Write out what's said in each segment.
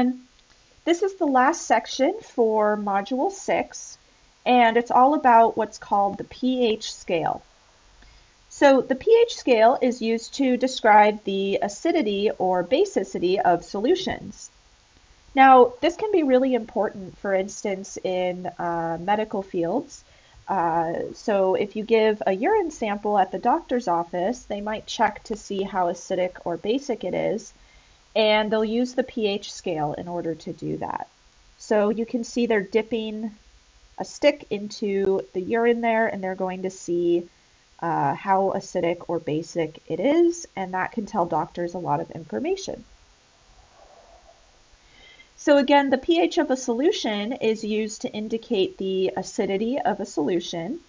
And this is the last section for Module 6, and it's all about what's called the pH scale. So the pH scale is used to describe the acidity or basicity of solutions. Now, this can be really important, for instance, in medical fields. So if you give a urine sample at the doctor's office, they might check to see how acidic or basic it is, and they'll use the pH scale in order to do that. So you can see they're dipping a stick into the urine there, and they're going to see how acidic or basic it is, and that can tell doctors a lot of information. So again, the pH of a solution is used to indicate the acidity of a solution,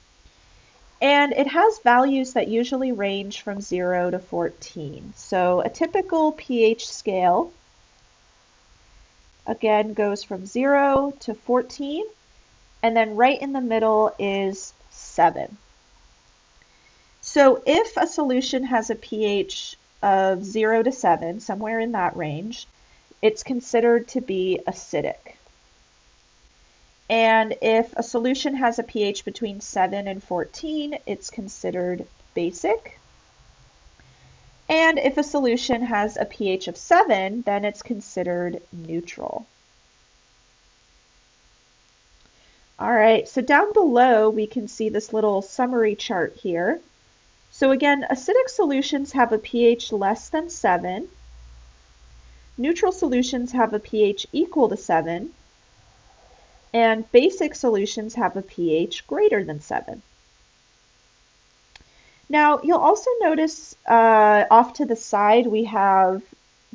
and it has values that usually range from 0 to 14. So a typical pH scale, again, goes from 0 to 14, and then right in the middle is 7. So if a solution has a pH of 0 to 7, somewhere in that range, it's considered to be acidic. And if a solution has a pH between 7 and 14, it's considered basic. And if a solution has a pH of 7, then it's considered neutral. All right, so down below we can see this little summary chart here. So again, acidic solutions have a pH less than 7. Neutral solutions have a pH equal to 7, and basic solutions have a pH greater than 7. Now, you'll also notice off to the side we have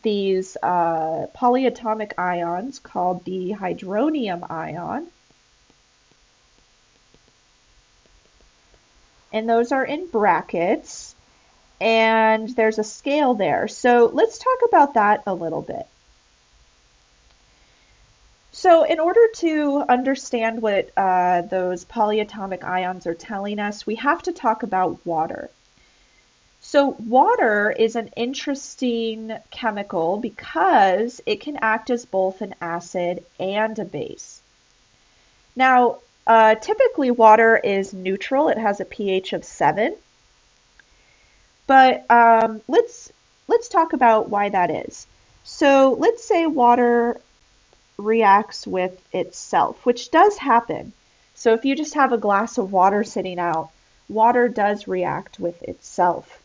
these polyatomic ions called the hydronium ion, and those are in brackets. And there's a scale there. So let's talk about that a little bit. So in order to understand what those polyatomic ions are telling us, we have to talk about water. So water is an interesting chemical because it can act as both an acid and a base. Now, typically water is neutral. It has a pH of 7. But let's talk about why that is. So let's say water reacts with itself, which does happen. So if you just have a glass of water sitting out, water does react with itself.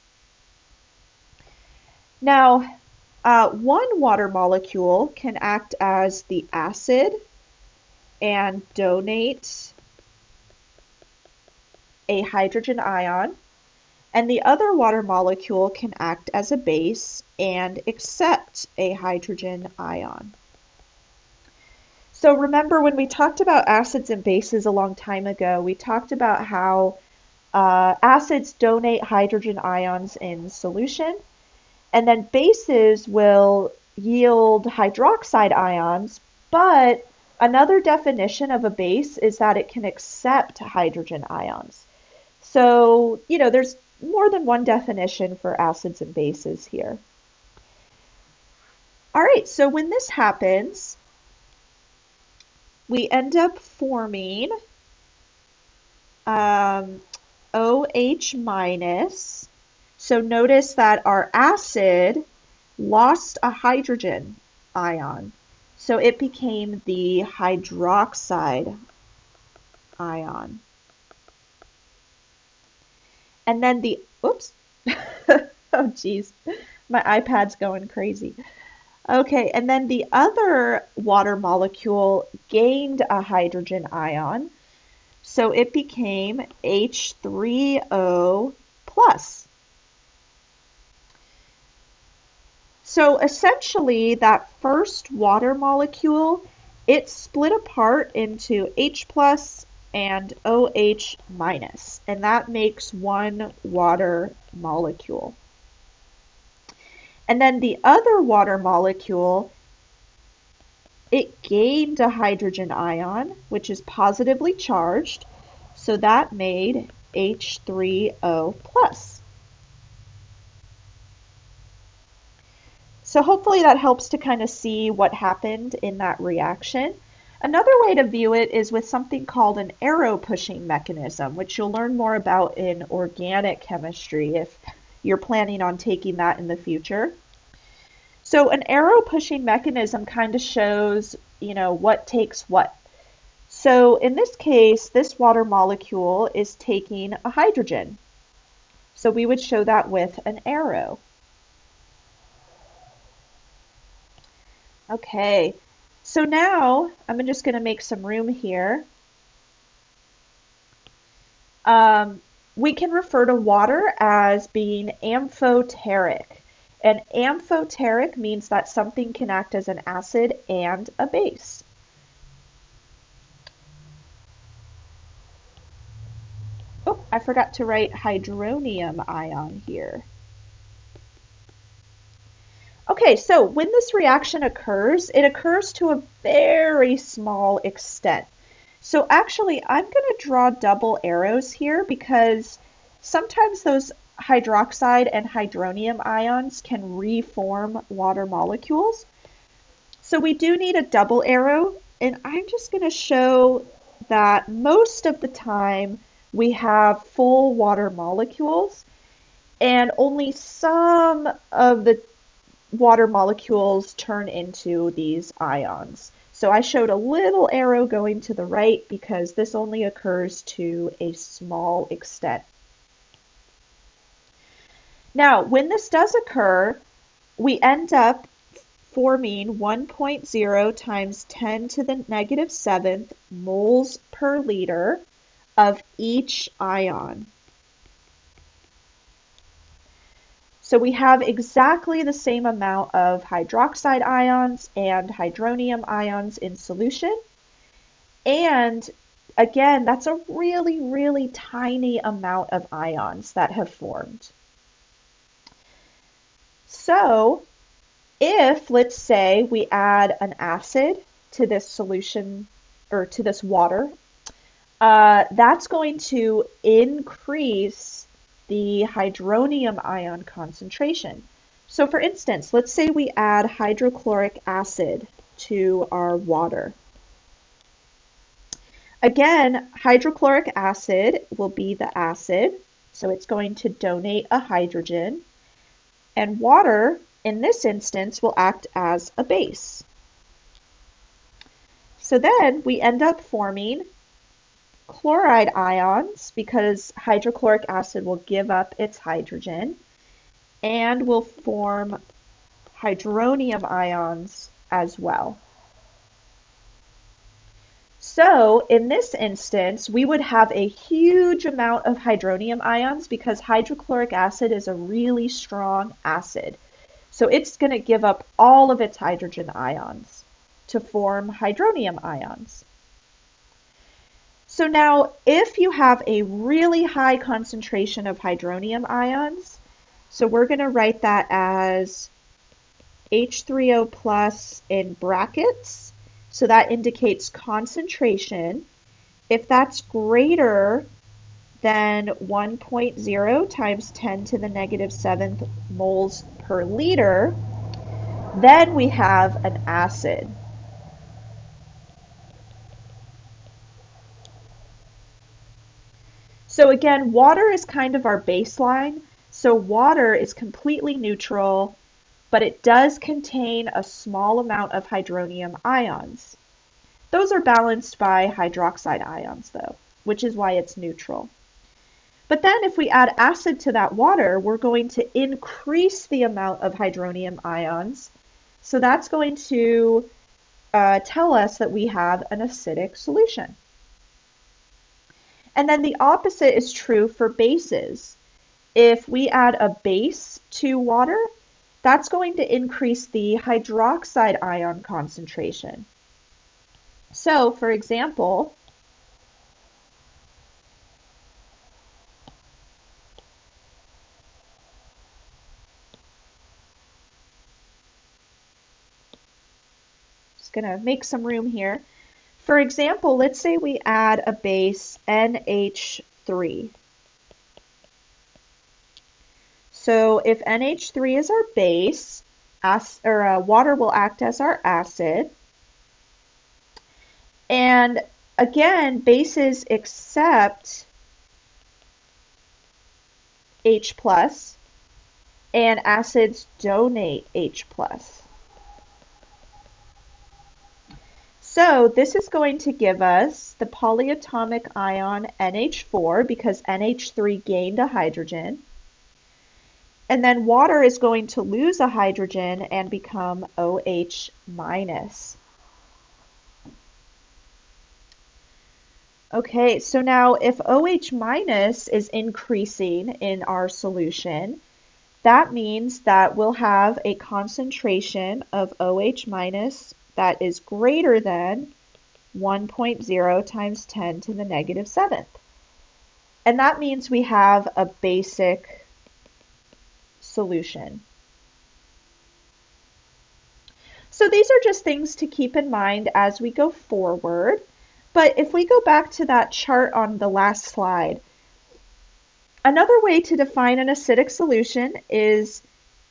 Now, one water molecule can act as the acid and donate a hydrogen ion, and the other water molecule can act as a base and accept a hydrogen ion. So remember when we talked about acids and bases a long time ago, we talked about how acids donate hydrogen ions in solution, and then bases will yield hydroxide ions, but another definition of a base is that it can accept hydrogen ions. So, there's more than one definition for acids and bases here. All right, so when this happens, we end up forming OH minus. So notice that our acid lost a hydrogen ion. So it became the hydroxide ion. And then oops, oh geez, my iPad's going crazy. Okay, and then the other water molecule gained a hydrogen ion, so it became H3O plus. So essentially that first water molecule, it split apart into H plus and OH minus, and that makes one water molecule. And then the other water molecule, it gained a hydrogen ion, which is positively charged, so that made H3O plus. So hopefully that helps to kind of see what happened in that reaction. Another way to view it is with something called an arrow pushing mechanism, which you'll learn more about in organic chemistry if you're planning on taking that in the future. So an arrow pushing mechanism kind of shows, what takes what. So in this case, this water molecule is taking a hydrogen. So we would show that with an arrow. Okay, so now I'm just going to make some room here. We can refer to water as being amphoteric. And amphoteric means that something can act as an acid and a base. Oh, I forgot to write hydronium ion here. Okay, so when this reaction occurs, it occurs to a very small extent. So actually, I'm going to draw double arrows here because sometimes those hydroxide and hydronium ions can reform water molecules. So we do need a double arrow, and I'm just going to show that most of the time we have full water molecules, and only some of the water molecules turn into these ions. So I showed a little arrow going to the right because this only occurs to a small extent. Now, when this does occur, we end up forming 1.0 times 10 to the negative 7th moles per liter of each ion. So we have exactly the same amount of hydroxide ions and hydronium ions in solution. And again, that's a really, really tiny amount of ions that have formed. So if, let's say, we add an acid to this solution or to this water, that's going to increase the hydronium ion concentration. So for instance, let's say we add hydrochloric acid to our water. Again, hydrochloric acid will be the acid, so it's going to donate a hydrogen, and water, in this instance, will act as a base. So then we end up forming chloride ions because hydrochloric acid will give up its hydrogen and will form hydronium ions as well. So in this instance, we would have a huge amount of hydronium ions because hydrochloric acid is a really strong acid. So it's going to give up all of its hydrogen ions to form hydronium ions. So now, if you have a really high concentration of hydronium ions, so we're going to write that as H3O plus in brackets, so that indicates concentration. If that's greater than 1.0 times 10 to the negative 7th moles per liter, then we have an acid. So again, water is kind of our baseline. So water is completely neutral, but it does contain a small amount of hydronium ions. Those are balanced by hydroxide ions though, which is why it's neutral. But then if we add acid to that water, we're going to increase the amount of hydronium ions. So that's going to tell us that we have an acidic solution. And then the opposite is true for bases. If we add a base to water, that's going to increase the hydroxide ion concentration. So, for example, just going to make some room here. For example, let's say we add a base NH3. So if NH3 is our base, water will act as our acid. And again, bases accept H plus, and acids donate H plus. So this is going to give us the polyatomic ion NH4 because NH3 gained a hydrogen. And then water is going to lose a hydrogen and become OH minus. Okay, so now if OH minus is increasing in our solution, that means that we'll have a concentration of OH minus that is greater than 1.0 times 10 to the negative 7th. And that means we have a basic solution. So these are just things to keep in mind as we go forward. But if we go back to that chart on the last slide, another way to define an acidic solution is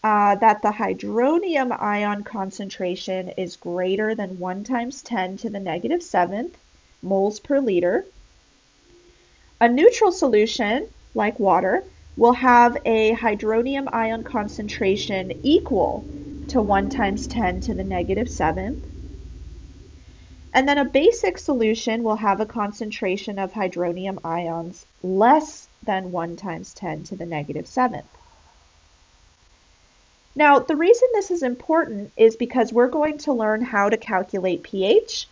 that the hydronium ion concentration is greater than 1 times 10 to the negative 7th moles per liter. A neutral solution, like water, will have a hydronium ion concentration equal to 1 times 10 to the negative 7th. And then a basic solution will have a concentration of hydronium ions less than 1 times 10 to the negative 7th. Now, the reason this is important is because we're going to learn how to calculate pH.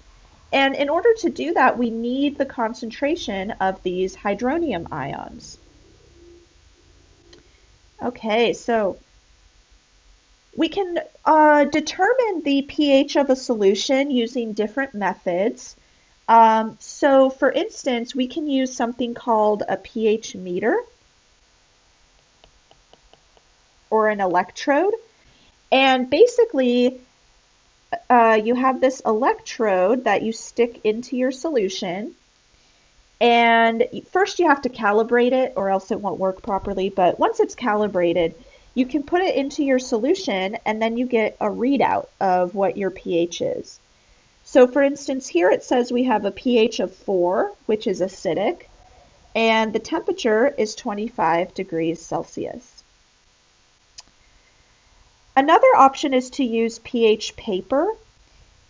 And in order to do that, we need the concentration of these hydronium ions. Okay, so we can determine the pH of a solution using different methods. So for instance, we can use something called a pH meter or an electrode. And basically, you have this electrode that you stick into your solution. And first you have to calibrate it or else it won't work properly. But once it's calibrated, you can put it into your solution and then you get a readout of what your pH is. So for instance, here it says we have a pH of 4, which is acidic, and the temperature is 25 degrees Celsius. Another option is to use pH paper.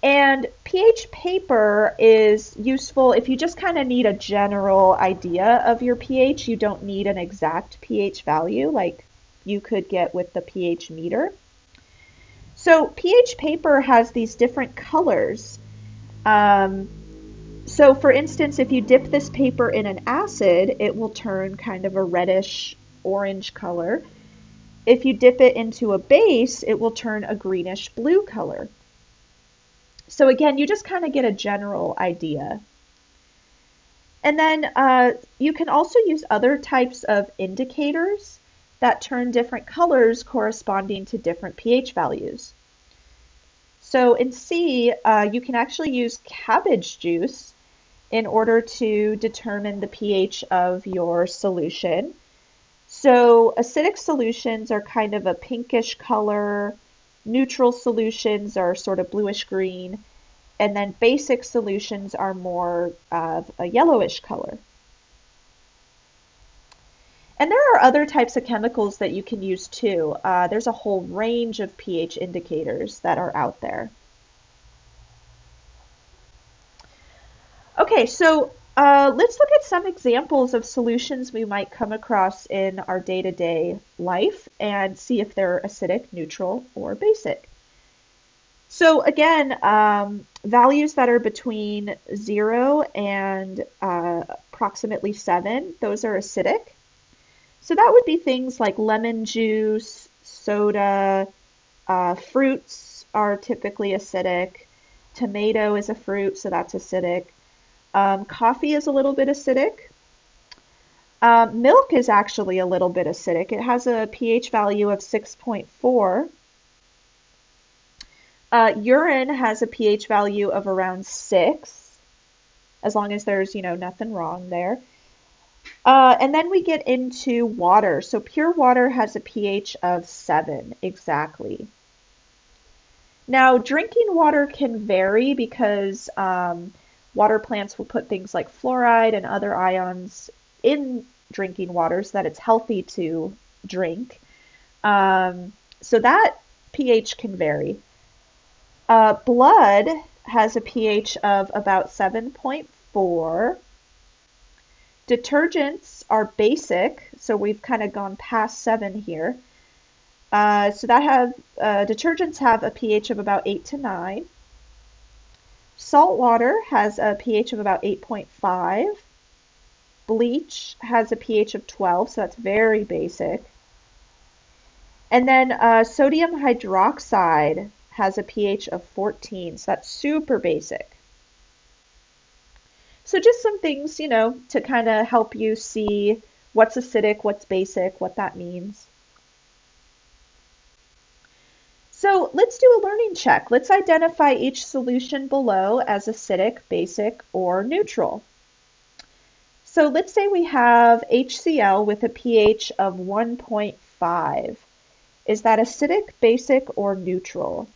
And pH paper is useful if you just kind of need a general idea of your pH. You don't need an exact pH value like you could get with the pH meter. So pH paper has these different colors. So for instance, if you dip this paper in an acid, it will turn kind of a reddish orange color. If you dip it into a base, it will turn a greenish blue color. So again, you just kind of get a general idea. And then you can also use other types of indicators that turn different colors corresponding to different pH values. So in C, you can actually use cabbage juice in order to determine the pH of your solution. So acidic solutions are kind of a pinkish color, neutral solutions are sort of bluish green, and then basic solutions are more of a yellowish color. And there are other types of chemicals that you can use too. There's a whole range of pH indicators that are out there. Okay, so let's look at some examples of solutions we might come across in our day-to-day life and see if they're acidic, neutral, or basic. So again, values that are between 0 and approximately 7, those are acidic. So that would be things like lemon juice, soda, fruits are typically acidic. Tomato is a fruit, so that's acidic. Coffee is a little bit acidic. Milk is actually a little bit acidic. It has a pH value of 6.4. Urine has a pH value of around 6, as long as there's, nothing wrong there. And then we get into water. So pure water has a pH of 7 exactly. Now, drinking water can vary because water plants will put things like fluoride and other ions in drinking water so that it's healthy to drink. So that pH can vary. Blood has a pH of about 7.4. Detergents are basic, so we've kind of gone past 7 here. Detergents have a pH of about 8 to 9. Salt water has a pH of about 8.5. Bleach has a pH of 12, so that's very basic. And then sodium hydroxide has a pH of 14, so that's super basic. So just some things, to kind of help you see what's acidic, what's basic, what that means. So let's do a learning check. Let's identify each solution below as acidic, basic, or neutral. So let's say we have HCl with a pH of 1.5. Is that acidic, basic, or neutral?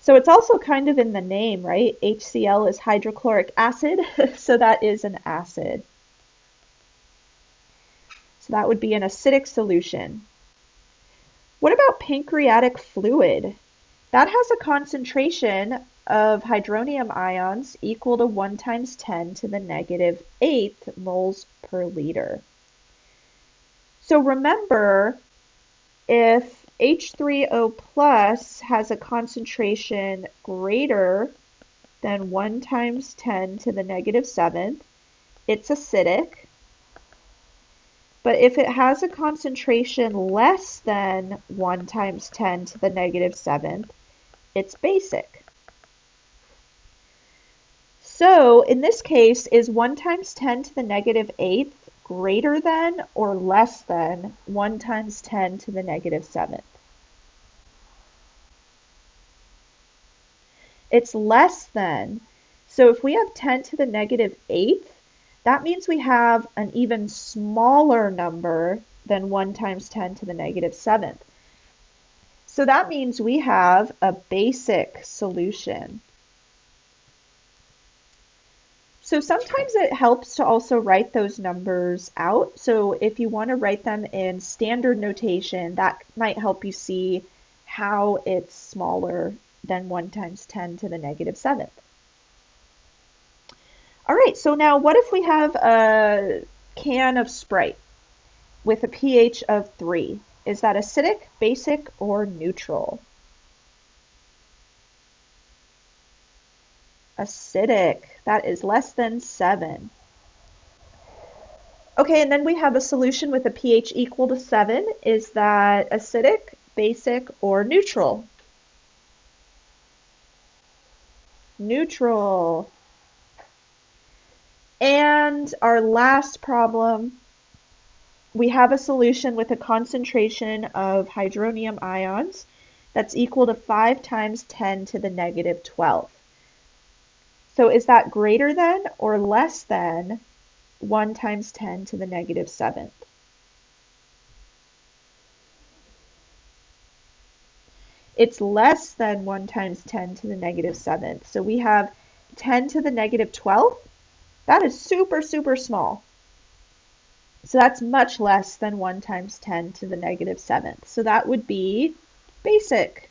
So it's also kind of in the name, right? HCl is hydrochloric acid, so that is an acid. So that would be an acidic solution. What about pancreatic fluid? That has a concentration of hydronium ions equal to 1 times 10 to the negative 8th moles per liter. So remember, if H3O plus has a concentration greater than 1 times 10 to the negative 7th, it's acidic. But if it has a concentration less than 1 times 10 to the negative 7th, it's basic. So in this case, is 1 times 10 to the negative 8th greater than or less than 1 times 10 to the negative 7th? It's less than. So if we have 10 to the negative 8th, that means we have an even smaller number than 1 times 10 to the negative 7th. So that means we have a basic solution. So sometimes it helps to also write those numbers out. So if you want to write them in standard notation, that might help you see how it's smaller than 1 times 10 to the negative 7th. All right, so now what if we have a can of Sprite with a pH of 3? Is that acidic, basic, or neutral? Acidic. That is less than 7. Okay, and then we have a solution with a pH equal to 7. Is that acidic, basic, or neutral? Neutral. And our last problem, we have a solution with a concentration of hydronium ions that's equal to 5 times 10 to the negative 12. So is that greater than or less than 1 times 10 to the negative 7th? It's less than 1 times 10 to the negative 7th. So we have 10 to the negative 12th. That is super, super small. So that's much less than 1 times 10 to the negative 7th. So that would be basic.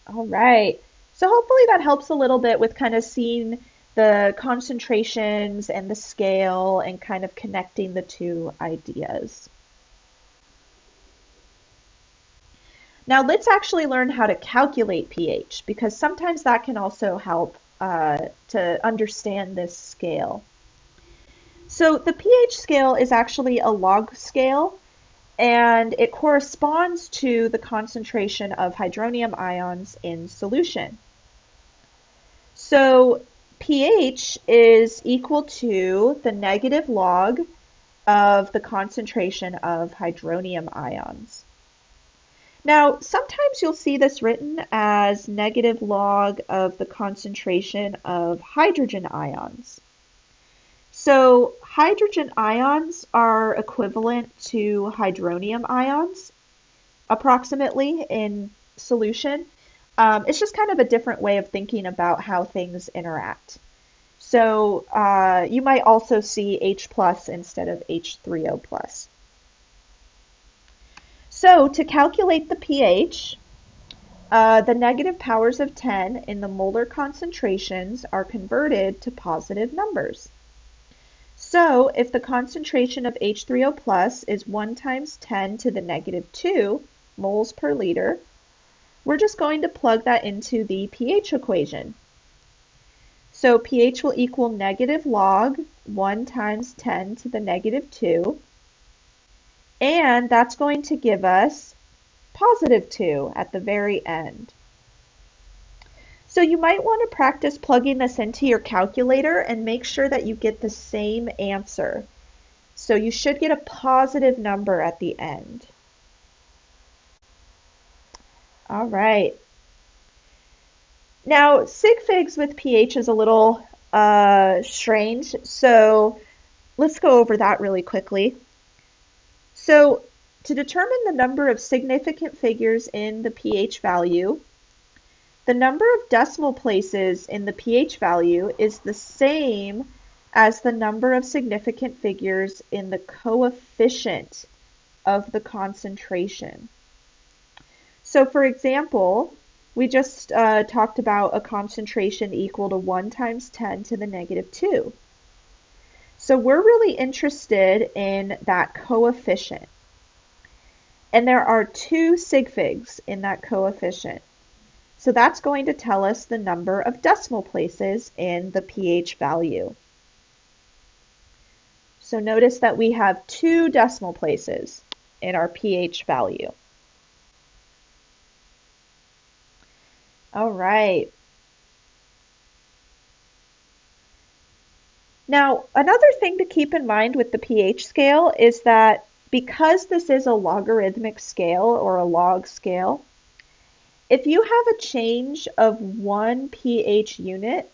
All right. So hopefully that helps a little bit with kind of seeing the concentrations and the scale and kind of connecting the two ideas. Now let's actually learn how to calculate pH, because sometimes that can also help to understand this scale. So the pH scale is actually a log scale, and it corresponds to the concentration of hydronium ions in solution. So pH is equal to the negative log of the concentration of hydronium ions. Now, sometimes you'll see this written as negative log of the concentration of hydrogen ions. So hydrogen ions are equivalent to hydronium ions, approximately, in solution. It's just kind of a different way of thinking about how things interact. So you might also see H plus instead of H3O plus. So to calculate the pH, the negative powers of 10 in the molar concentrations are converted to positive numbers. So if the concentration of H3O plus is 1 times 10 to the negative 2 moles per liter, we're just going to plug that into the pH equation. So pH will equal negative log 1 times 10 to the negative 2, and that's going to give us positive 2 at the very end. So you might want to practice plugging this into your calculator and make sure that you get the same answer. So you should get a positive number at the end. All right. Now, sig figs with pH is a little strange, so let's go over that really quickly. So to determine the number of significant figures in the pH value, the number of decimal places in the pH value is the same as the number of significant figures in the coefficient of the concentration. So for example, we just talked about a concentration equal to 1 times 10 to the negative 2. So we're really interested in that coefficient. And there are 2 sig figs in that coefficient. So that's going to tell us the number of decimal places in the pH value. So notice that we have 2 decimal places in our pH value. All right. Now, another thing to keep in mind with the pH scale is that because this is a logarithmic scale or a log scale, if you have a change of 1 pH unit,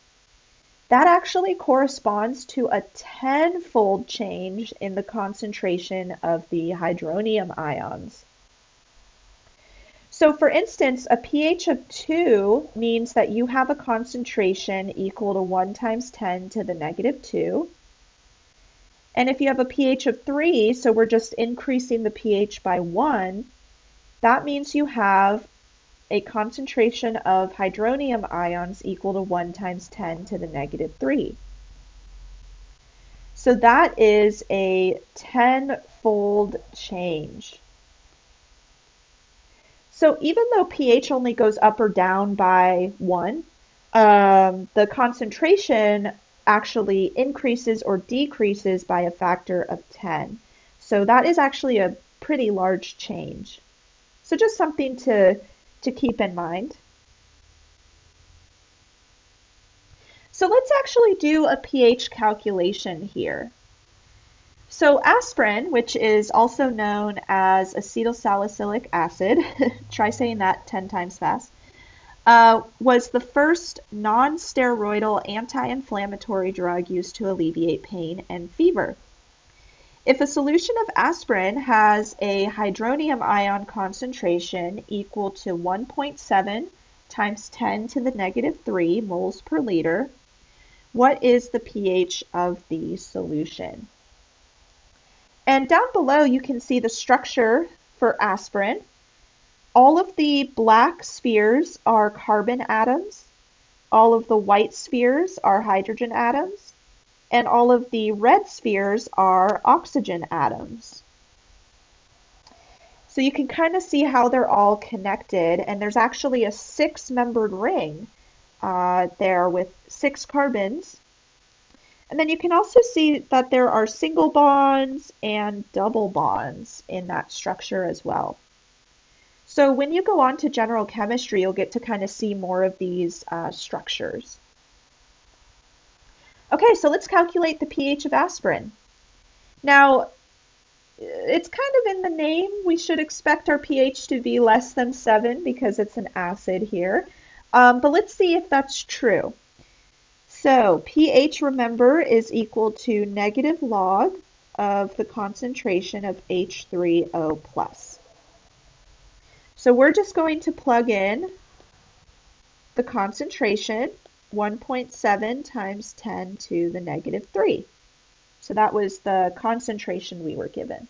that actually corresponds to a 10-fold change in the concentration of the hydronium ions. So for instance, a pH of 2 means that you have a concentration equal to 1 times 10 to the negative 2. And if you have a pH of 3, so we're just increasing the pH by 1, that means you have a concentration of hydronium ions equal to 1 times 10 to the negative 3. So that is a 10-fold change. So even though pH only goes up or down by 1, the concentration actually increases or decreases by a factor of 10. So that is actually a pretty large change. So just something to keep in mind. So let's actually do a pH calculation here. So aspirin, which is also known as acetylsalicylic acid, try saying that 10 times fast, was the first non-steroidal anti-inflammatory drug used to alleviate pain and fever. If a solution of aspirin has a hydronium ion concentration equal to 1.7 times 10 to the negative 3 moles per liter, what is the pH of the solution? And down below you can see the structure for aspirin. All of the black spheres are carbon atoms, all of the white spheres are hydrogen atoms, and all of the red spheres are oxygen atoms. So you can kind of see how they're all connected, and there's actually a 6-membered ring there with 6 carbons. And then you can also see that there are single bonds and double bonds in that structure as well. So when you go on to general chemistry, you'll get to kind of see more of these structures. Okay, so let's calculate the pH of aspirin. Now, it's kind of in the name. We should expect our pH to be less than 7 because it's an acid here. But let's see if that's true. So pH, remember, is equal to negative log of the concentration of H3O plus. So we're just going to plug in the concentration, 1.7 times 10 to the negative 3. So that was the concentration we were given.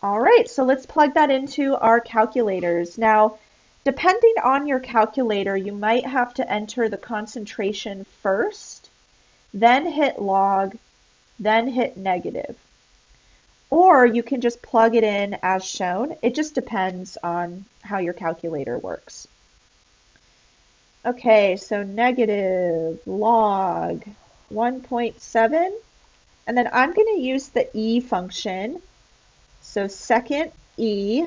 All right, so let's plug that into our calculators. Now, depending on your calculator, you might have to enter the concentration first, then hit log, then hit negative. Or you can just plug it in as shown. It just depends on how your calculator works. Okay, so negative log 1.7, and then I'm going to use the e function. So second e,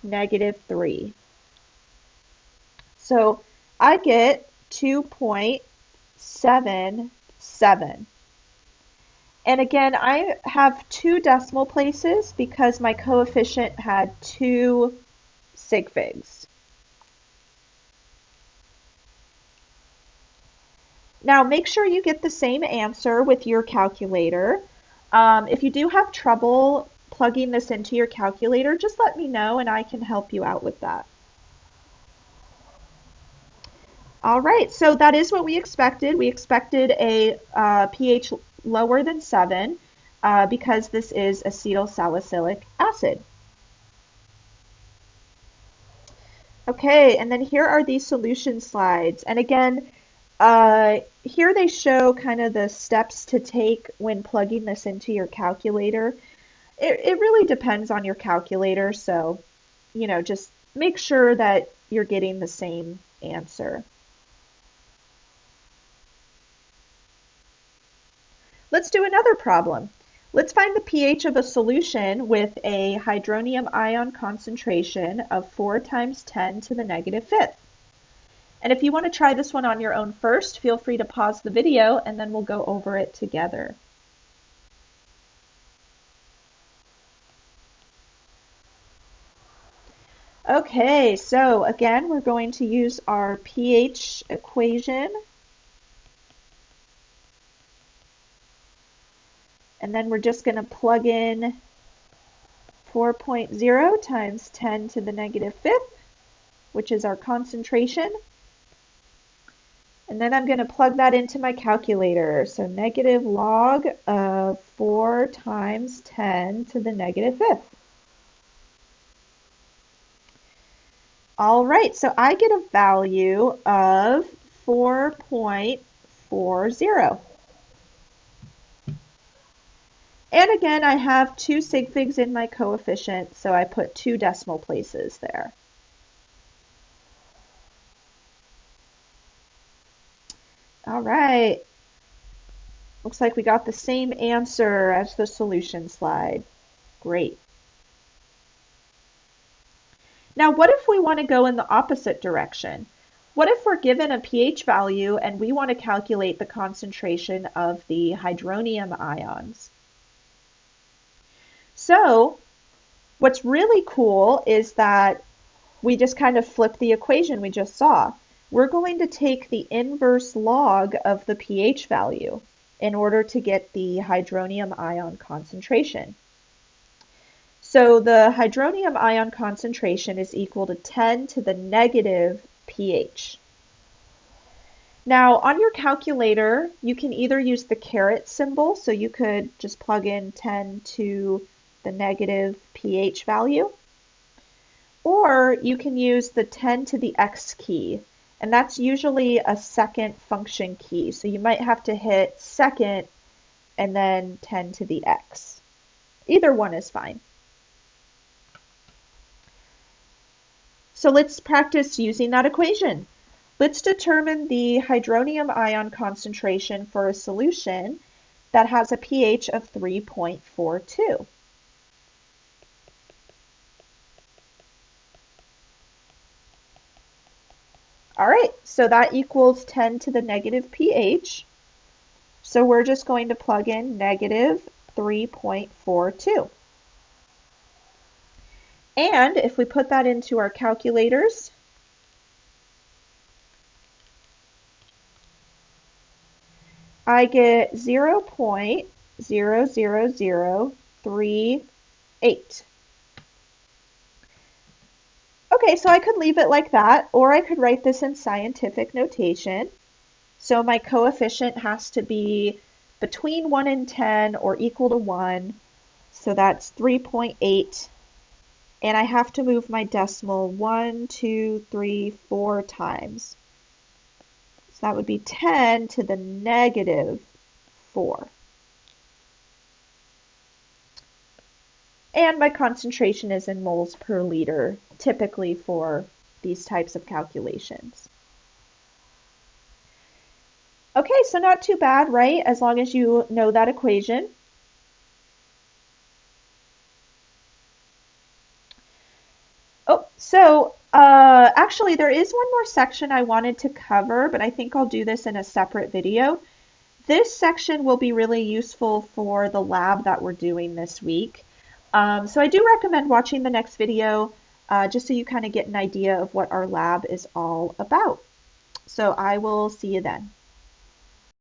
negative 3. So I get 2.77. And again, I have 2 decimal places because my coefficient had 2 sig figs. Now make sure you get the same answer with your calculator. If you do have trouble plugging this into your calculator, just let me know and I can help you out with that. All right, so that is what we expected. We expected a pH lower than 7 because this is acetylsalicylic acid. Okay, and then here are these solution slides. And again, here they show kind of the steps to take when plugging this into your calculator. It really depends on your calculator, so, just make sure that you're getting the same answer. Let's do another problem. Let's find the pH of a solution with a hydronium ion concentration of 4 times 10 to the negative 5th. And if you want to try this one on your own first, feel free to pause the video and then we'll go over it together. Okay, so again, we're going to use our pH equation. And then we're just going to plug in 4.0 times 10 to the negative 5th, which is our concentration. And then I'm going to plug that into my calculator. So negative log of 4 times 10 to the negative 5th. All right, so I get a value of 4.40. And again, I have 2 sig figs in my coefficient, so I put 2 decimal places there. All right. Looks like we got the same answer as the solution slide. Great. Now, what if we want to go in the opposite direction? What if we're given a pH value and we want to calculate the concentration of the hydronium ions? So what's really cool is that we just kind of flip the equation we just saw. We're going to take the inverse log of the pH value in order to get the hydronium ion concentration. So the hydronium ion concentration is equal to 10 to the negative pH. Now on your calculator, you can either use the caret symbol, so you could just plug in 10 to the negative pH value, or you can use the 10 to the x key, and that's usually a second function key. So you might have to hit second and then 10 to the x. Either one is fine. So let's practice using that equation. Let's determine the hydronium ion concentration for a solution that has a pH of 3.42. All right, so that equals 10 to the negative pH. So we're just going to plug in negative 3.42. And if we put that into our calculators, I get 0.00038. Okay, so I could leave it like that, or I could write this in scientific notation. So my coefficient has to be between 1 and 10 or equal to 1. So that's 3.8. And I have to move my decimal 1, 2, 3, 4 times. So that would be 10 to the negative 4. And my concentration is in moles per liter, typically for these types of calculations. Okay, so not too bad, right? As long as you know that equation. Oh, so actually there is one more section I wanted to cover, but I think I'll do this in a separate video. This section will be really useful for the lab that we're doing this week. So I do recommend watching the next video just so you kind of get an idea of what our lab is all about. So I will see you then.